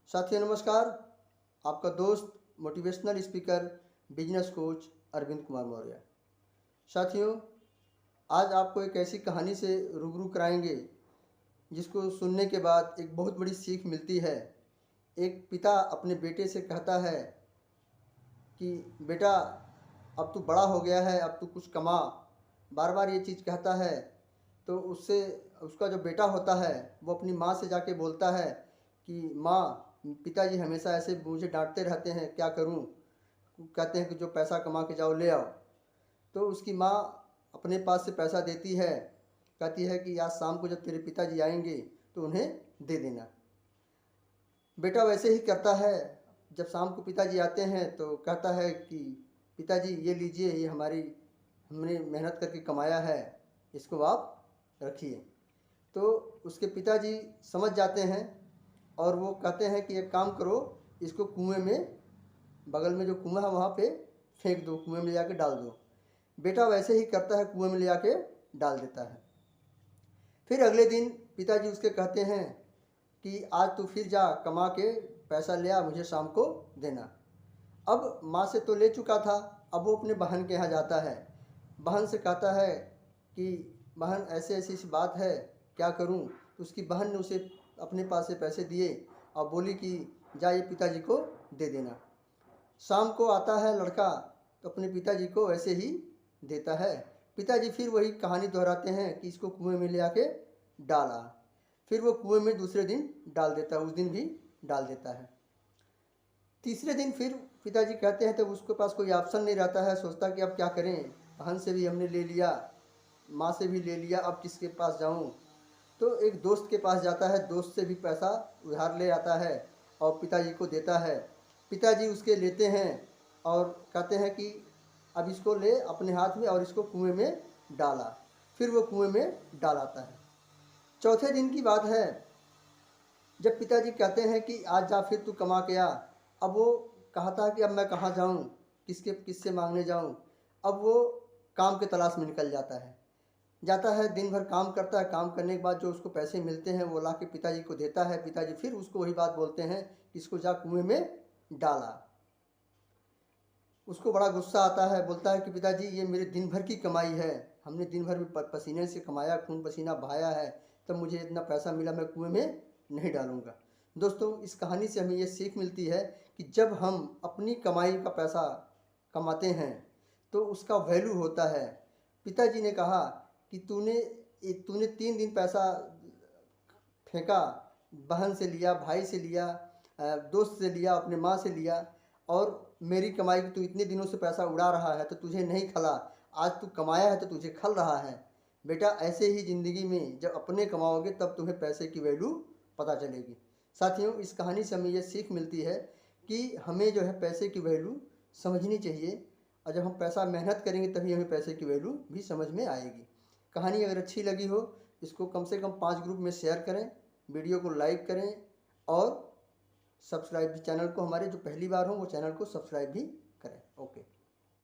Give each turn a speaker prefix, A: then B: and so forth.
A: साथियों नमस्कार। आपका दोस्त motivational speaker business coach Arvind Kumar Maurya. साथियों, आज आपको एक ऐसी कहानी से रूबरू कराएंगे जिसको सुनने के बाद एक बहुत बड़ी सीख मिलती है। एक पिता अपने बेटे से कहता है कि बेटा, अब तू बड़ा हो गया है, अब तू कुछ कमा। बार बार ये चीज़ कहता है तो उससे उसका जो बेटा होता है वो अपनी माँ से जाके बोलता है कि माँ, पिताजी हमेशा ऐसे मुझे डांटते रहते हैं, क्या करूं। कहते हैं कि जो पैसा कमा के जाओ ले आओ। तो उसकी माँ अपने पास से पैसा देती है, कहती है कि आज शाम को जब तेरे पिताजी आएंगे तो उन्हें दे देना। बेटा वैसे ही करता है। जब शाम को पिताजी आते हैं तो कहता है कि पिताजी ये लीजिए, ये हमने मेहनत करके कमाया है, इसको आप रखिए। तो उसके पिताजी समझ जाते हैं और वो कहते हैं कि एक काम करो, इसको कुएं में, बगल में जो कुआं है वहाँ पे फेंक दो, कुएं में ले जाके डाल दो। बेटा वैसे ही करता है, कुएं में ले जाके डाल देता है। फिर अगले दिन पिताजी उसके कहते हैं कि आज तू फिर जा कमा के पैसा ले आ, मुझे शाम को देना। अब माँ से तो ले चुका था, अब वो अपने बहन के यहाँ जाता है। बहन से कहता है कि बहन ऐसे ऐसी सी बात है, क्या करूं। तो उसकी बहन ने उसे अपने पास से पैसे दिए और बोली कि जा ये पिताजी को दे देना। शाम को आता है लड़का तो अपने पिताजी को ऐसे ही देता है। पिताजी फिर वही कहानी दोहराते हैं कि इसको कुएं में ले आके डाला। फिर वो कुएं में दूसरे दिन डाल देता है, उस दिन भी डाल देता है। तीसरे दिन फिर पिताजी कहते हैं तो उसके पास कोई ऑप्शन नहीं रहता है, सोचता कि अब क्या करें, बहन से भी हमने ले लिया, माँ से भी ले लिया, अब किसके पास जाऊँ। तो एक दोस्त के पास जाता है, दोस्त से भी पैसा उधार ले आता है और पिताजी को देता है। पिताजी उसके लेते हैं और कहते हैं कि अब इसको ले अपने हाथ में और इसको कुएं में डाला। फिर वो कुएं में डाल आता है। चौथे दिन की बात है, जब पिताजी कहते हैं कि आज जा फिर तू कमा के आ। अब वो कहता है कि अब मैं कहाँ जाऊँ, किससे मांगने जाऊँ। अब वो काम के तलाश में निकल जाता है, दिन भर काम करता है। काम करने के बाद जो उसको पैसे मिलते हैं वो ला के पिताजी को देता है। पिताजी फिर उसको वही बात बोलते हैं कि इसको जा कुएं में डाला। उसको बड़ा गुस्सा आता है, बोलता है कि पिताजी ये मेरे दिन भर की कमाई है, हमने दिन भर में पसीने से कमाया, खून पसीना बहाया है, तब मुझे इतना पैसा मिला, मैं कुएं में नहीं डालूंगा। दोस्तों, इस कहानी से हमें ये सीख मिलती है कि जब हम अपनी कमाई का पैसा कमाते हैं तो उसका वैल्यू होता है। पिताजी ने कहा कि तूने 3 दिन पैसा फेंका, बहन से लिया, भाई से लिया, दोस्त से लिया, अपने माँ से लिया, और मेरी कमाई तू इतने दिनों से पैसा उड़ा रहा है तो तुझे नहीं खला। आज तू कमाया है तो तुझे खल रहा है। बेटा ऐसे ही ज़िंदगी में जब अपने कमाओगे तब तुम्हें पैसे की वैल्यू पता चलेगी। साथियों, इस कहानी से हमें यह सीख मिलती है कि हमें जो है पैसे की वैल्यू समझनी चाहिए, और जब हम पैसा मेहनत करेंगे तभी हमें पैसे की वैल्यू भी समझ में आएगी। कहानी अगर अच्छी लगी हो, इसको कम से कम 5 ग्रुप में शेयर करें, वीडियो को लाइक करें और सब्सक्राइब भी, चैनल को हमारे जो पहली बार हो वो चैनल को सब्सक्राइब भी करें। ओके।